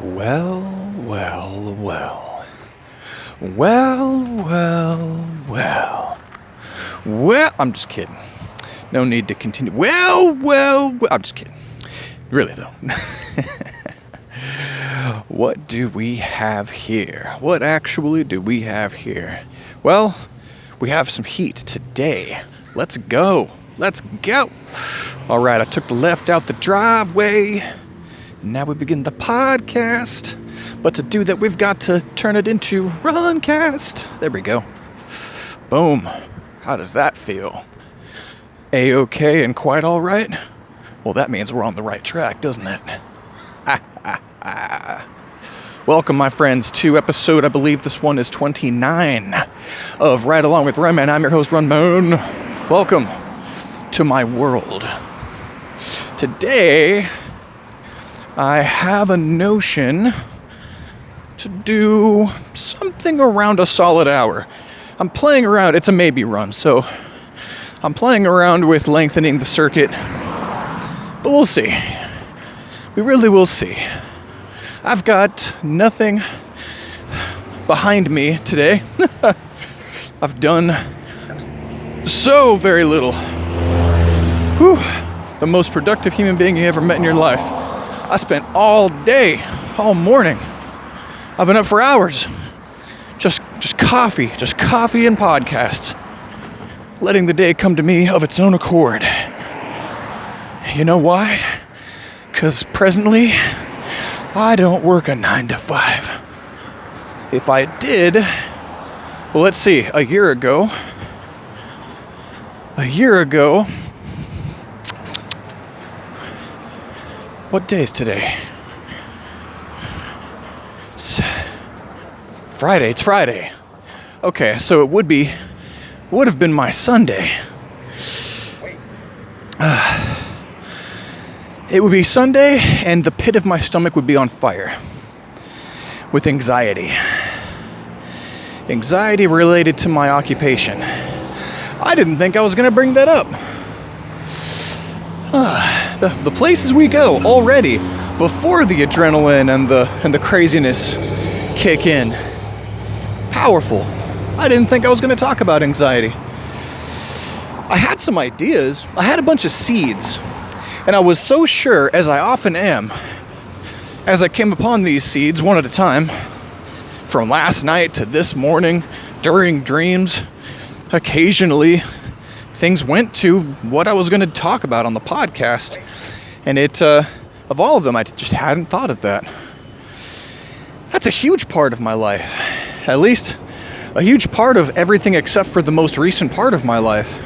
Well, well, well. Well, well, well. Well, I'm just kidding. No need to continue. Well, I'm just kidding. Really, though. What do we have here? What actually do we have here? Well, we have some heat today. Let's go. Let's go. All right, I took the left out the driveway. Now we begin the podcast. But to do that, we've got to turn it into Runcast. There we go. Boom. How does that feel? A-okay and quite all right? Well, that means we're on the right track, doesn't it? Welcome, my friends, to episode, I believe this one is 29 of Ride Along with Runman. I'm your host, Runman. Welcome to my world. Today, I have a notion to do something around a solid hour. I'm playing around. It's a maybe run, so I'm playing around with lengthening the circuit. But we'll see. We really will see. I've got nothing behind me today. I've done so very little. Whew. The most productive human being you ever met in your life. I spent all day, all morning. I've been up for hours. Just coffee and podcasts. Letting the day come to me of its own accord. You know why? Because presently, I don't work a 9 to 5. If I did, well, let's see, a year ago, what day is today? It's Friday. Okay, so it would have been my Sunday. It would be Sunday, and the pit of my stomach would be on fire with anxiety. Anxiety related to my occupation. I didn't think I was going to bring that up. The places we go already before the adrenaline and the craziness kick in. Powerful. I didn't think I was going to talk about anxiety. I had some ideas. I had a bunch of seeds. And I was so sure, as I often am, as I came upon these seeds one at a time, from last night to this morning, during dreams, occasionally, things went to what I was going to talk about on the podcast. And of all of them, I just hadn't thought of that. That's a huge part of my life. At least, a huge part of everything except for the most recent part of my life.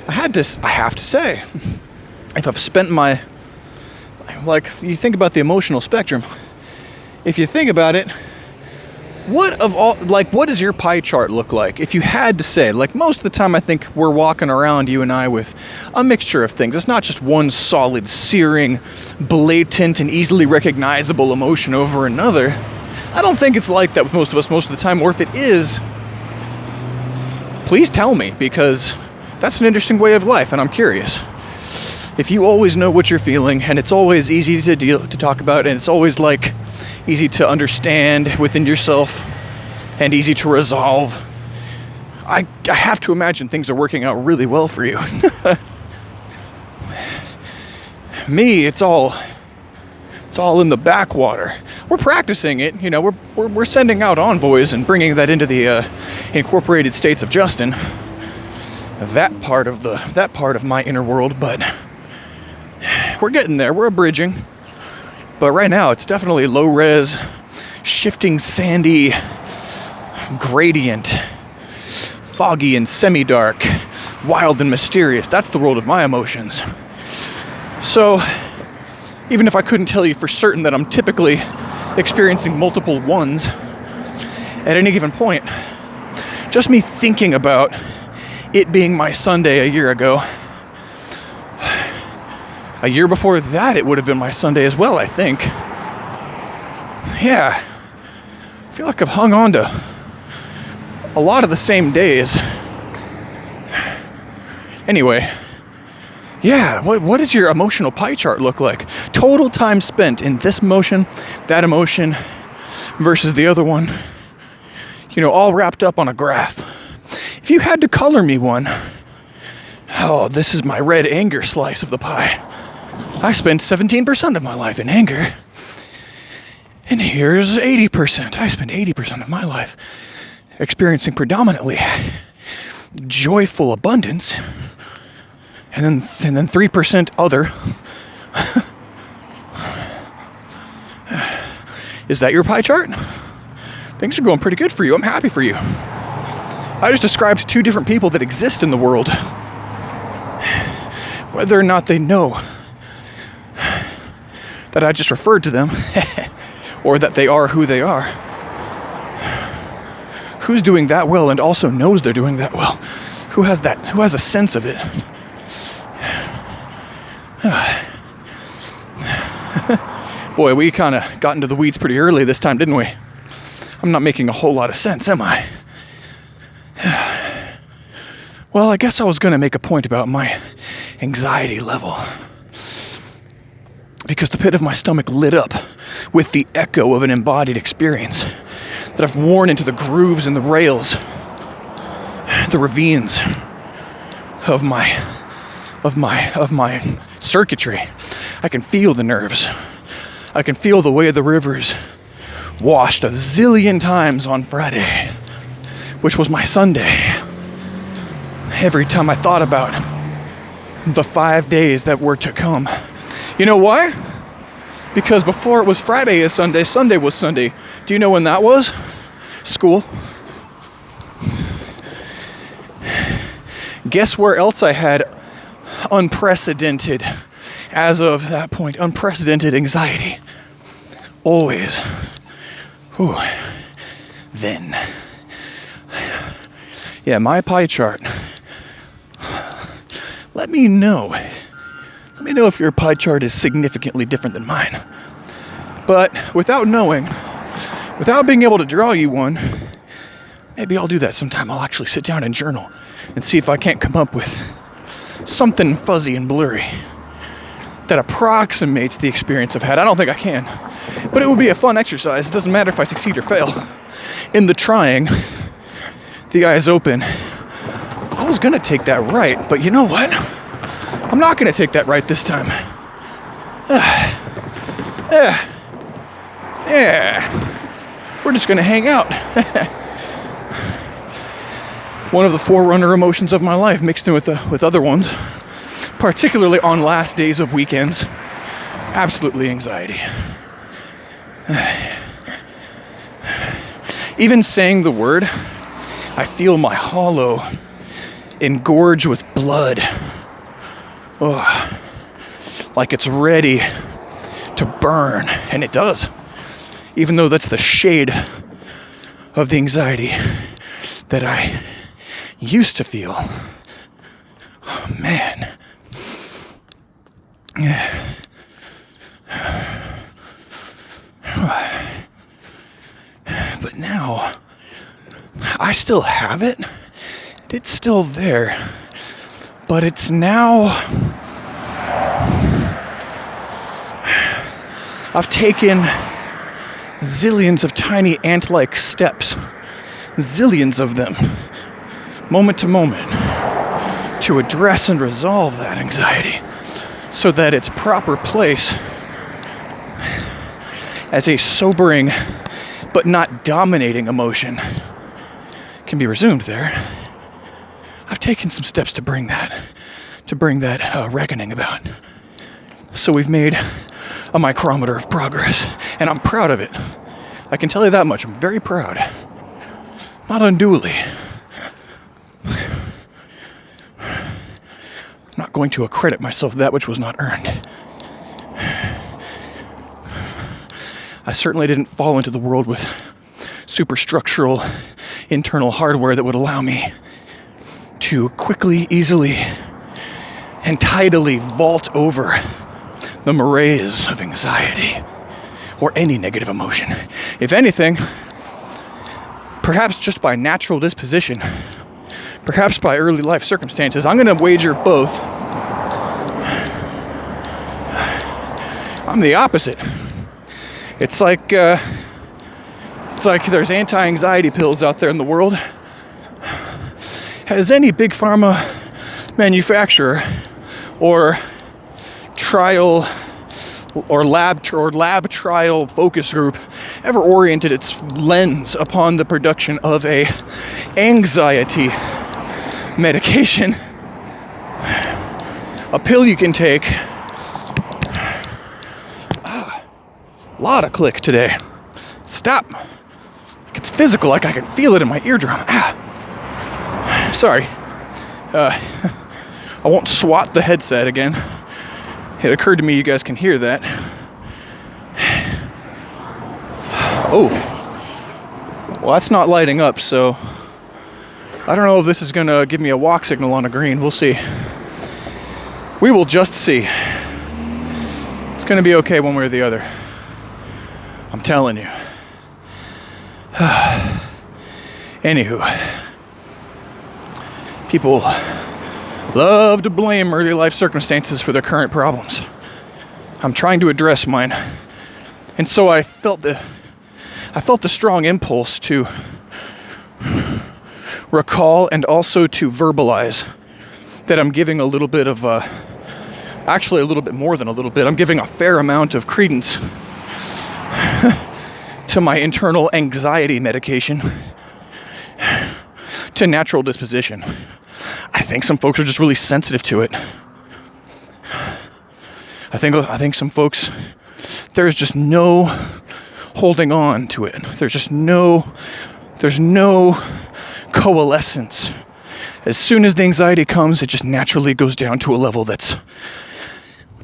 I have to say, if I've spent you think about the emotional spectrum, if you think about it, what does your pie chart look like? If you had to say, most of the time I think we're walking around, you and I, with a mixture of things. It's not just one solid, searing, blatant, and easily recognizable emotion over another. I don't think it's like that with most of us most of the time, or if it is, please tell me, because that's an interesting way of life, and I'm curious. If you always know what you're feeling, and it's always easy to talk about, and it's always easy to understand within yourself, and easy to resolve, I have to imagine things are working out really well for you. Me, it's all in the backwater. We're practicing it, we're sending out envoys and bringing that into the incorporated states of Justin. That part of my inner world, but we're getting there. We're abridging. But right now, it's definitely low-res, shifting, sandy, gradient, foggy and semi-dark, wild and mysterious. That's the world of my emotions. So, even if I couldn't tell you for certain that I'm typically experiencing multiple ones at any given point, just me thinking about it being my Sunday a year ago. A year before that, it would have been my Sunday as well, I think. Yeah. I feel like I've hung on to a lot of the same days. Anyway, Yeah, what does your emotional pie chart look like? Total time spent in this emotion, that emotion, versus the other one. You know, all wrapped up on a graph. If you had to color me one, oh, this is my red anger slice of the pie. I spent 17% of my life in anger. And here's 80%. I spent 80% of my life experiencing predominantly joyful abundance. And then 3% other. Is that your pie chart? Things are going pretty good for you. I'm happy for you. I just described two different people that exist in the world. Whether or not they know that I just referred to them, or that they are who they are. Who's doing that well and also knows they're doing that well? Who has that? Who has a sense of it? Boy, we kind of got into the weeds pretty early this time, didn't we? I'm not making a whole lot of sense, am I? Well, I guess I was going to make a point about my anxiety level. Because the pit of my stomach lit up with the echo of an embodied experience that I've worn into the grooves and the rails, the ravines of my circuitry. I can feel the nerves. I can feel the way the rivers washed a zillion times on Friday, which was my Sunday. Every time I thought about the 5 days that were to come. You know why? Because before it was Friday is Sunday, Sunday was Sunday. Do you know when that was? School. Guess where else I had unprecedented, as of that point, unprecedented anxiety? Always. Ooh. Then. Yeah, my pie chart. Let me know if your pie chart is significantly different than mine. But without knowing, without being able to draw you one, maybe I'll do that sometime. I'll actually sit down and journal and see if I can't come up with something fuzzy and blurry that approximates the experience I've had. I don't think I can, but it would be a fun exercise. It doesn't matter if I succeed or fail. In the trying, the eyes open. I was gonna take that right, but you know what? I'm not gonna take that right this time. Yeah. We're just gonna hang out. One of the forerunner emotions of my life mixed in with other ones, particularly on last days of weekends. Absolutely anxiety. Even saying the word, I feel my hollow engorge with blood. Oh, like it's ready to burn, and it does. Even though that's the shade of the anxiety that I used to feel. Oh, man. But now, I still have it. It's still there. But it's now... I've taken zillions of tiny ant-like steps. Zillions of them. Moment to moment. To address and resolve that anxiety. So that its proper place as a sobering but not dominating emotion can be resumed there. I've taken some steps to bring that reckoning about. So we've made a micrometer of progress, and I'm proud of it. I can tell you that much. I'm very proud. Not unduly. I'm not going to accredit myself that which was not earned. I certainly didn't fall into the world with superstructural internal hardware that would allow me to quickly, easily, and tidily vault over the morass of anxiety or any negative emotion. If anything, perhaps just by natural disposition, perhaps by early life circumstances, I'm going to wager both I'm the opposite. It's like there's anti-anxiety pills out there in the world. Has any big pharma manufacturer or trial or lab trial focus group ever oriented its lens upon the production of a anxiety medication? A pill you can take. A lot of click today. Stop. Like it's physical, like I can feel it in my eardrum. Sorry. I won't swat the headset again. It occurred to me you guys can hear that. Oh. Well, that's not lighting up, so I don't know if this is going to give me a walk signal on a green. We'll see. We will just see. It's going to be okay one way or the other. I'm telling you. Anywho. People love to blame early life circumstances for their current problems. I'm trying to address mine. And so I felt the strong impulse to recall and also to verbalize that I'm giving a little bit of, actually a little bit more than a little bit, I'm giving a fair amount of credence to my internal anxiety medication, to natural disposition. I think some folks are just really sensitive to it. I think some folks, there's just no holding on to it. There's no coalescence. As soon as the anxiety comes, it just naturally goes down to a level that's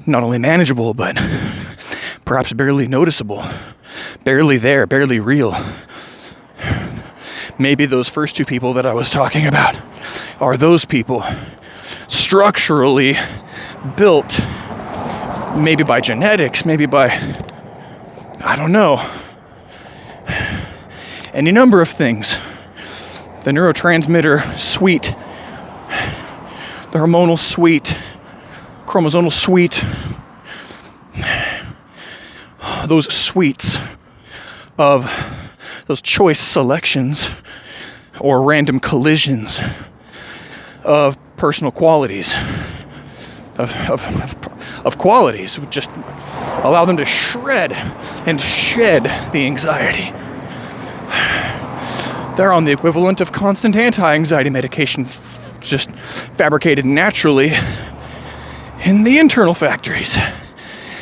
not only manageable, but perhaps barely noticeable, barely there, barely real. Maybe those first two people that I was talking about are those people structurally built, maybe by genetics, maybe by, I don't know, any number of things. The neurotransmitter suite, the hormonal suite, chromosomal suite, those suites of those choice selections or random collisions of personal qualities, of qualities would just allow them to shred and shed the anxiety. They're on the equivalent of constant anti-anxiety medication, just fabricated naturally in the internal factories.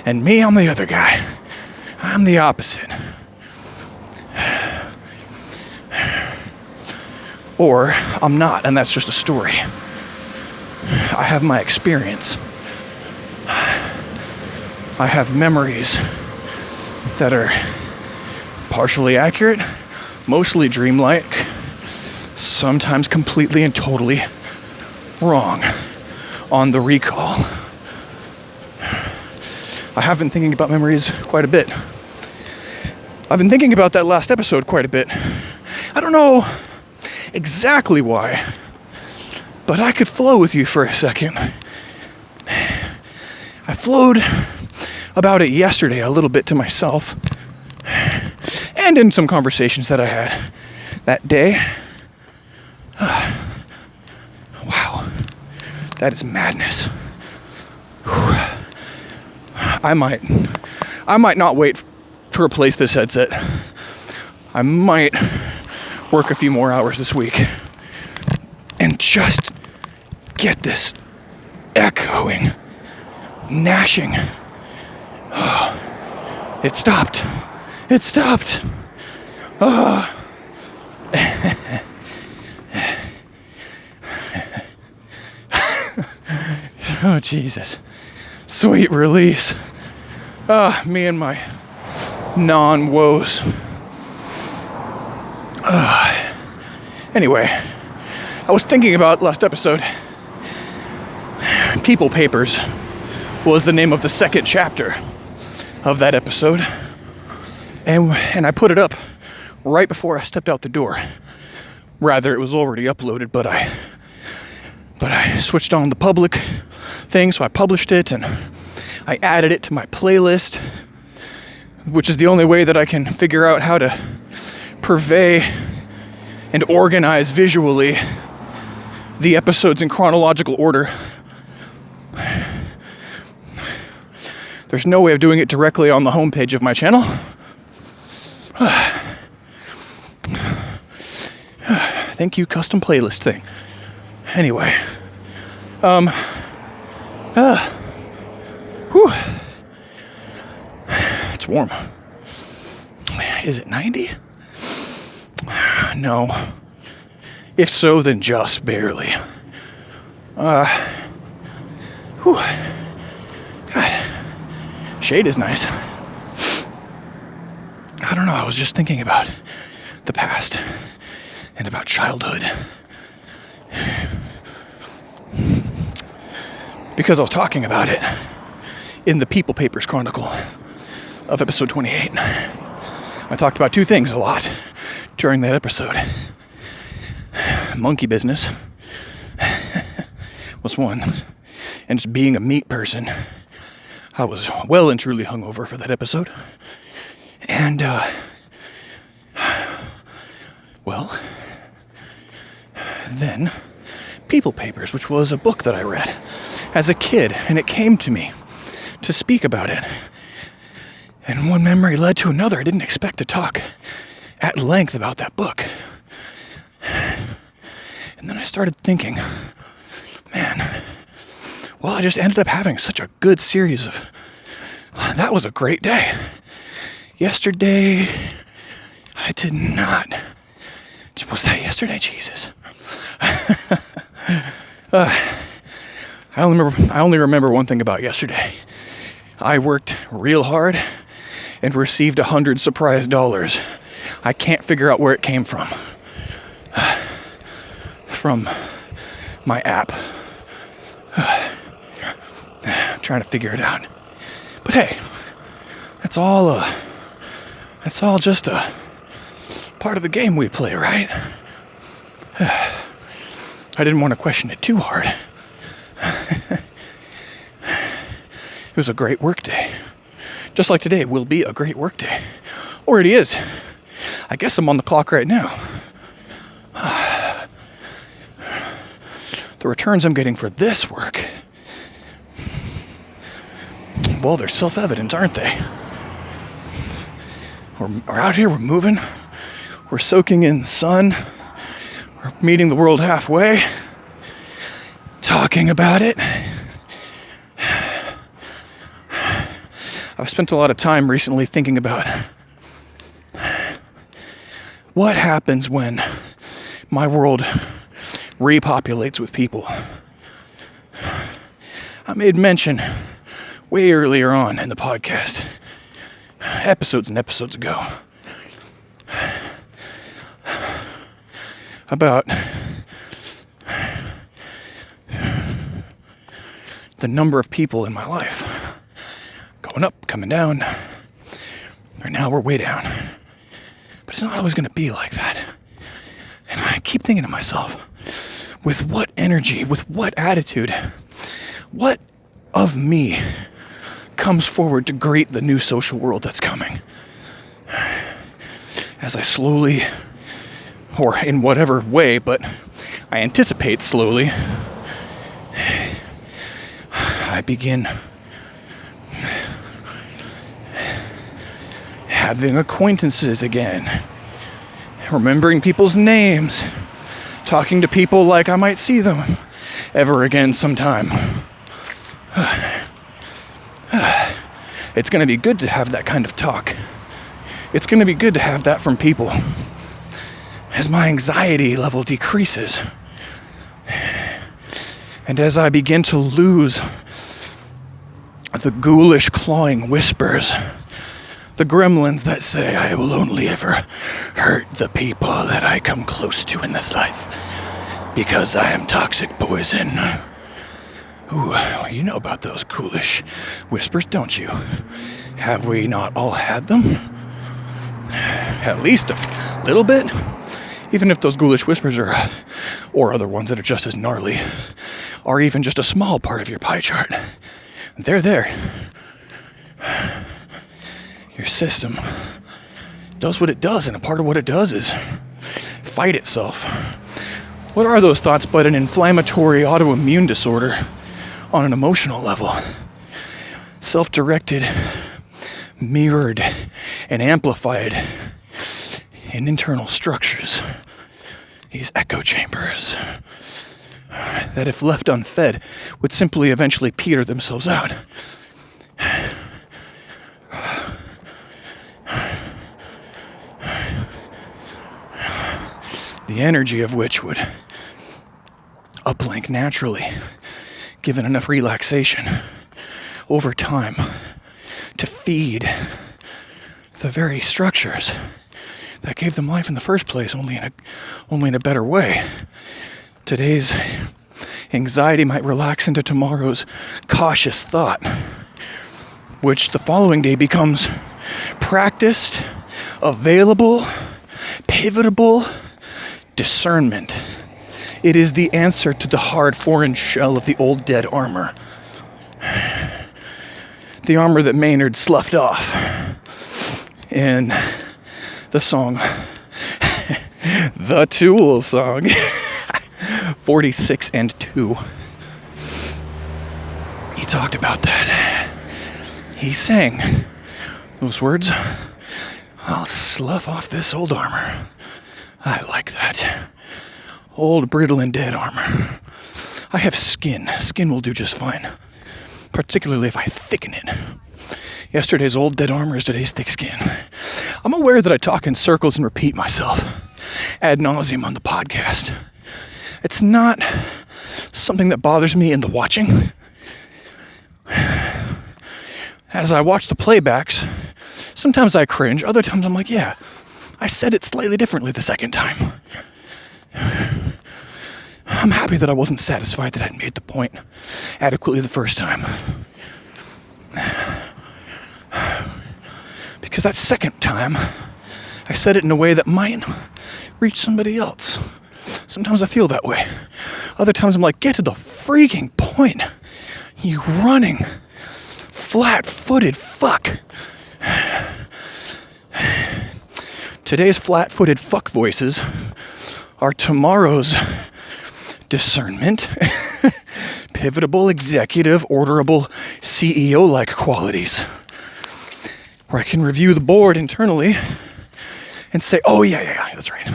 And me, I'm the other guy. I'm the opposite. Or I'm not, and that's just a story. I have my experience. I have memories that are partially accurate, mostly dreamlike, sometimes completely and totally wrong on the recall. I have been thinking about memories quite a bit. I've been thinking about that last episode quite a bit. I don't know exactly why, but I could flow with you for a second. I flowed about it yesterday a little bit to myself, and in some conversations that I had that day. Wow, that is madness. I might not wait to replace this headset. I might work a few more hours this week and just get this echoing, gnashing. It stopped. It stopped. Oh, Jesus. Sweet release. Me and my non-woes. Anyway, I was thinking about last episode. People Papers was the name of the second chapter of that episode. And I put it up right before I stepped out the door. Rather, it was already uploaded, but I switched on the public thing, so I published it, and I added it to my playlist, which is the only way that I can figure out how to purvey and organize visually the episodes in chronological order. There's no way of doing it directly on the homepage of my channel. Thank you, custom playlist thing. Anyway, it's warm. Is it 90? No. If so, then just barely. God. Shade is nice. I don't know, I was just thinking about the past and about childhood. Because I was talking about it in the People Papers Chronicle of episode 28. I talked about two things a lot during that episode. Monkey business was one, and just being a meat person. I was well and truly hungover for that episode. And, well, then People Papers, which was a book that I read as a kid, and it came to me to speak about it. And one memory led to another. I didn't expect to talk at length about that book. And then I started thinking, man, well, I just ended up having such a good series of... That was a great day. Yesterday, I did not... Was that yesterday? Jesus. I only remember one thing about yesterday. I worked real hard and received $100 surprise dollars. I can't figure out where it came from. From my app. I'm trying to figure it out. But hey, that's all just a part of the game we play, right? I didn't want to question it too hard. It was a great work day. Just like today will be a great work day. Already is. I guess I'm on the clock right now. The returns I'm getting for this work, well, they're self-evident, aren't they? We're out here, we're moving, we're soaking in sun, we're meeting the world halfway, talking about it. I've spent a lot of time recently thinking about what happens when my world repopulates with people. I made mention way earlier on in the podcast, episodes and episodes ago, about the number of people in my life going up, coming down. Right now we're way down. But it's not always going to be like that. And I keep thinking to myself, with what energy, with what attitude, what of me comes forward to greet the new social world that's coming? As I slowly, or in whatever way, but I anticipate slowly, I begin having acquaintances again, remembering people's names, talking to people like I might see them ever again sometime. It's going to be good to have that kind of talk. It's going to be good to have that from people as my anxiety level decreases. And as I begin to lose the ghoulish clawing whispers, the gremlins that say I will only ever hurt the people that I come close to in this life because I am toxic poison. Ooh, you know about those ghoulish whispers, don't you? Have we not all had them? At least a little bit? Even if those ghoulish whispers are, or other ones that are just as gnarly, are even just a small part of your pie chart. They're there. Your system does what it does, and a part of what it does is fight itself. What are those thoughts but an inflammatory autoimmune disorder on an emotional level? Self-directed, mirrored, and amplified in internal structures. These echo chambers that, if left unfed, would simply eventually peter themselves out. The energy of which would uplink naturally, given enough relaxation over time to feed the very structures that gave them life in the first place, only in a better way. Today's anxiety might relax into tomorrow's cautious thought, which the following day becomes practiced, available, pivotable discernment. It is the answer to the hard foreign shell of the old dead armor. The armor that Maynard sloughed off in the song, the Tool song, 46 and 2. He talked about that. He sang those words, "I'll slough off this old armor." I like that. Old, brittle, and dead armor. I have skin. Skin will do just fine, particularly if I thicken it. Yesterday's old, dead armor is today's thick skin. I'm aware that I talk in circles and repeat myself ad nauseum on the podcast. It's not something that bothers me in the watching. As I watch the playbacks, sometimes I cringe, other times I'm like, yeah, I said it slightly differently the second time. I'm happy that I wasn't satisfied that I'd made the point adequately the first time. Because that second time, I said it in a way that might reach somebody else. Sometimes I feel that way. Other times I'm like, get to the freaking point. You running, flat-footed fuck. Today's flat-footed fuck voices are tomorrow's discernment, pivotable, executive, orderable, CEO-like qualities, where I can review the board internally and say, oh, yeah, that's right.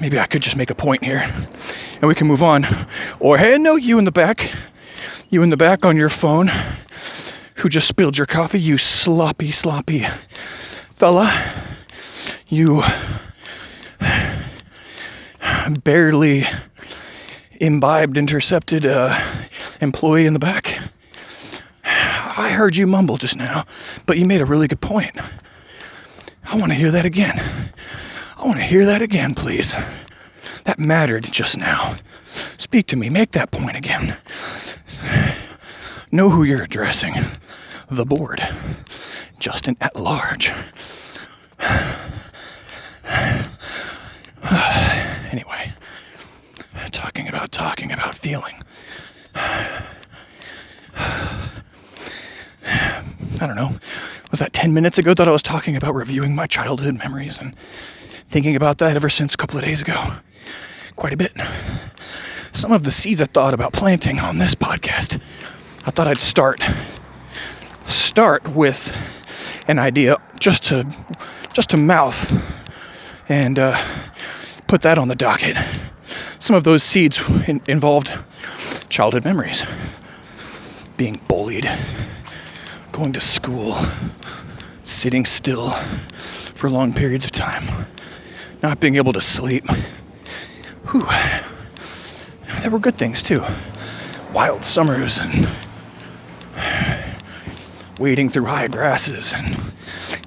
Maybe I could just make a point here, and we can move on. Or, hey, no, you in the back on your phone, who just spilled your coffee, you sloppy fella. You barely imbibed, intercepted employee in the back. I heard you mumble just now, but you made a really good point. I want to hear that again. Please. That mattered just now. Speak to me. Make that point again. Know who you're addressing. The board. Justin at large. Anyway, talking about feeling. I don't know. Was that 10 minutes ago that I was talking about reviewing my childhood memories and thinking about that ever since a couple of days ago? Quite a bit. Some of the seeds I thought about planting on this podcast, I thought I'd start with an idea just to mouth and put that on the docket. Some of those seeds involved childhood memories. Being bullied, going to school, sitting still for long periods of time, not being able to sleep. Whew. There were good things too. Wild summers and wading through high grasses and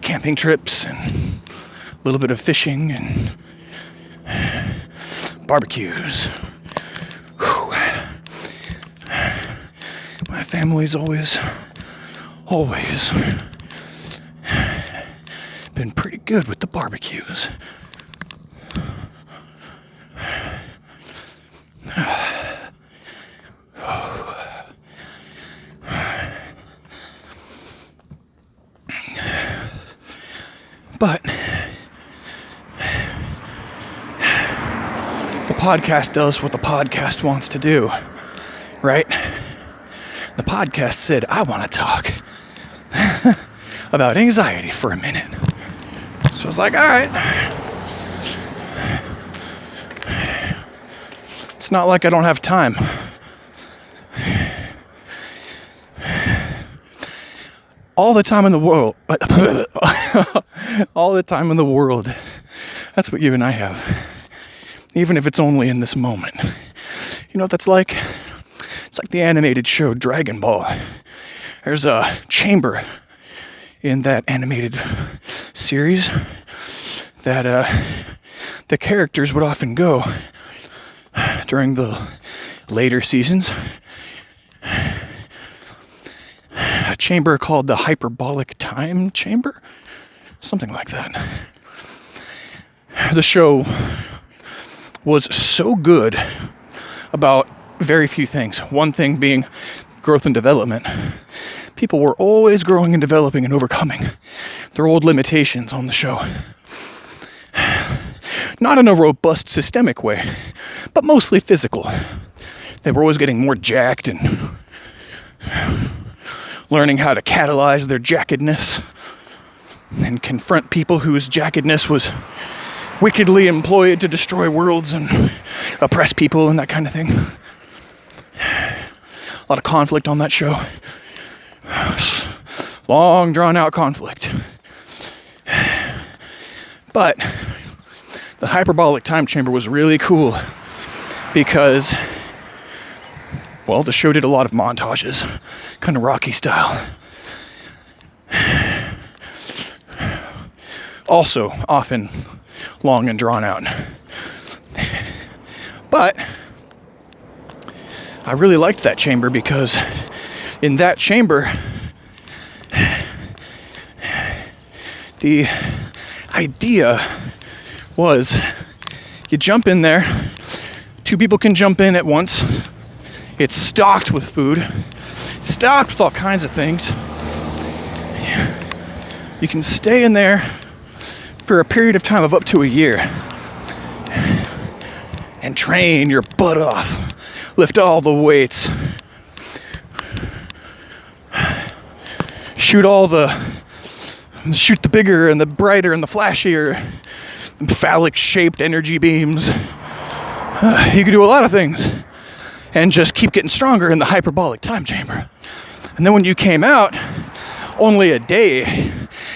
camping trips and a little bit of fishing and barbecues. Whew. My family's always been pretty good with the barbecues. But the podcast does what the podcast wants to do, right? The podcast said, I want to talk about anxiety for a minute. So I was like, all right. It's not like I don't have time. All the time in the world. All the time in the world. That's what you and I have. Even if it's only in this moment. You know what that's like? It's like the animated show Dragon Ball. There's a chamber in that animated series that the characters would often go during the later seasons. A chamber called the Hyperbolic Time Chamber? Something like that. The show was so good about very few things. One thing being growth and development. People were always growing and developing and overcoming their old limitations on the show. Not in a robust, systemic way, but mostly physical. They were always getting more jacked and learning how to catalyze their jackedness and confront people whose jackedness was wickedly employed to destroy worlds and oppress people and that kind of thing. A lot of conflict on that show. Long, drawn-out conflict. But the Hyperbolic Time Chamber was really cool because, well, the show did a lot of montages, kind of Rocky style. Also, often long and drawn out. But I really liked that chamber because in that chamber, the idea was you jump in there, two people can jump in at once. It's stocked with food, stocked with all kinds of things. You can stay in there for a period of time of up to a year and train your butt off, lift all the weights, shoot the bigger and the brighter and the flashier phallic shaped energy beams. You could do a lot of things and just keep getting stronger in the hyperbolic time chamber. And then when you came out, only a day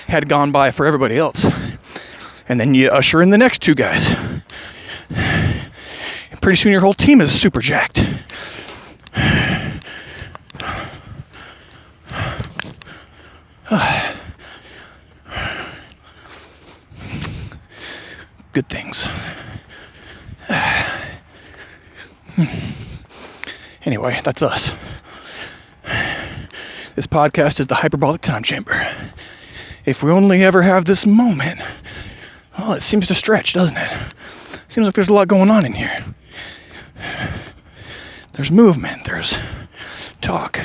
had gone by for everybody else. And then you usher in the next two guys. And pretty soon your whole team is super jacked. Good things. Anyway, that's us. This podcast is the Hyperbolic Time Chamber. If we only ever have this moment, well, it seems to stretch, doesn't it? Seems like there's a lot going on in here. There's movement, there's talk,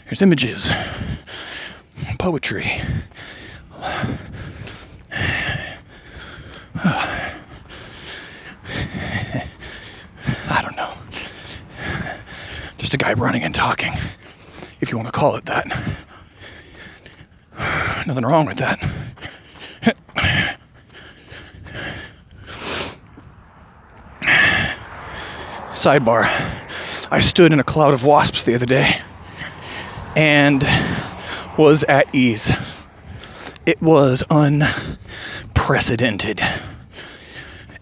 there's images, poetry. I don't know. Just a guy running and talking, if you want to call it that. Nothing wrong with that. Sidebar. I stood in a cloud of wasps the other day and was at ease. It was unprecedented.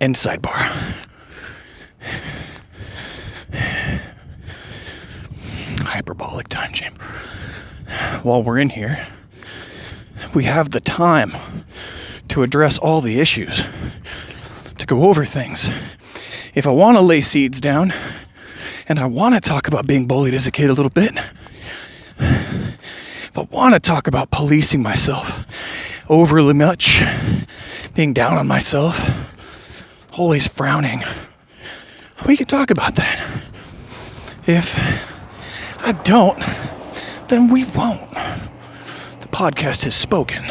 End sidebar. Hyperbolic time chamber. While we're in here, we have the time to address all the issues, to go over things. If I want to lay seeds down, and I want to talk about being bullied as a kid a little bit, if I want to talk about policing myself overly much, being down on myself, always frowning, we can talk about that. If I don't, then we won't. The podcast has spoken.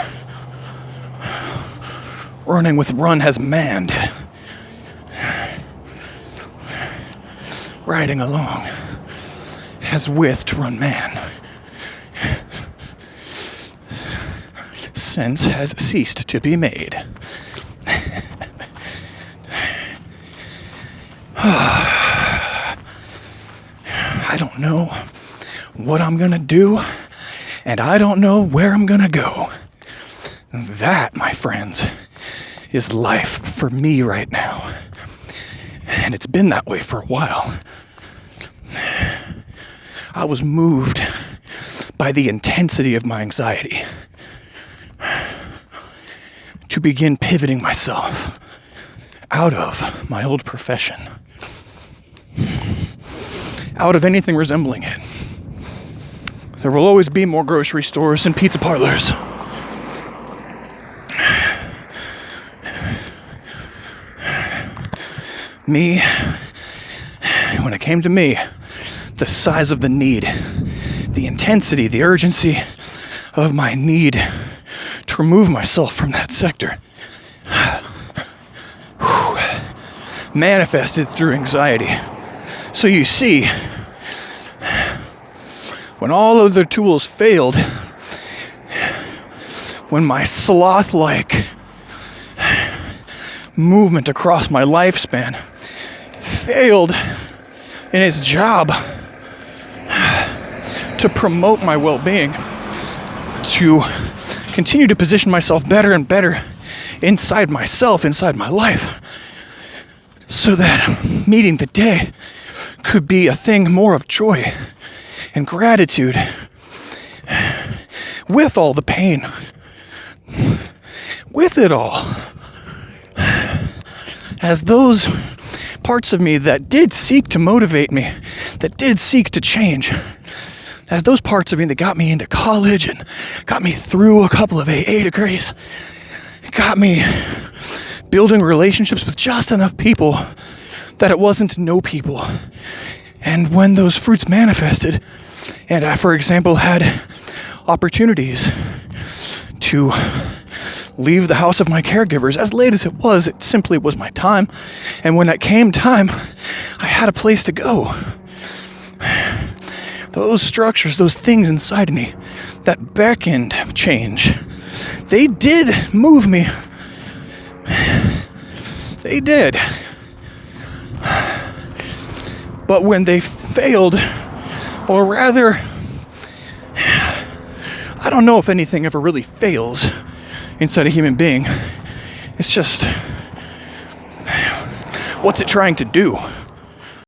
Running with Run has manned. Riding along has with to run man. Sense has ceased to be made. I don't know what I'm gonna do, and I don't know where I'm gonna go. That, my friends, is life for me right now. And it's been that way for a while. I was moved by the intensity of my anxiety to begin pivoting myself out of my old profession, out of anything resembling it. There will always be more grocery stores and pizza parlors. Me, when it came to me, the size of the need, the intensity, the urgency of my need to remove myself from that sector manifested through anxiety. So you see, when all other tools failed, when my sloth-like movement across my lifespan failed in its job to promote my well-being, to continue to position myself better and better inside myself, inside my life, so that meeting the day could be a thing more of joy and gratitude with all the pain, with it all. As those parts of me that did seek to motivate me, that did seek to change, as those parts of me that got me into college and got me through a couple of AA degrees, got me building relationships with just enough people that it wasn't to know people. And when those fruits manifested, and I, for example, had opportunities to leave the house of my caregivers, as late as it simply was my time. And when it came time, I had a place to go. Those structures, those things inside me that beckoned change, they did move me. They did. But when they failed, or rather, I don't know if anything ever really fails inside a human being. It's just, what's it trying to do?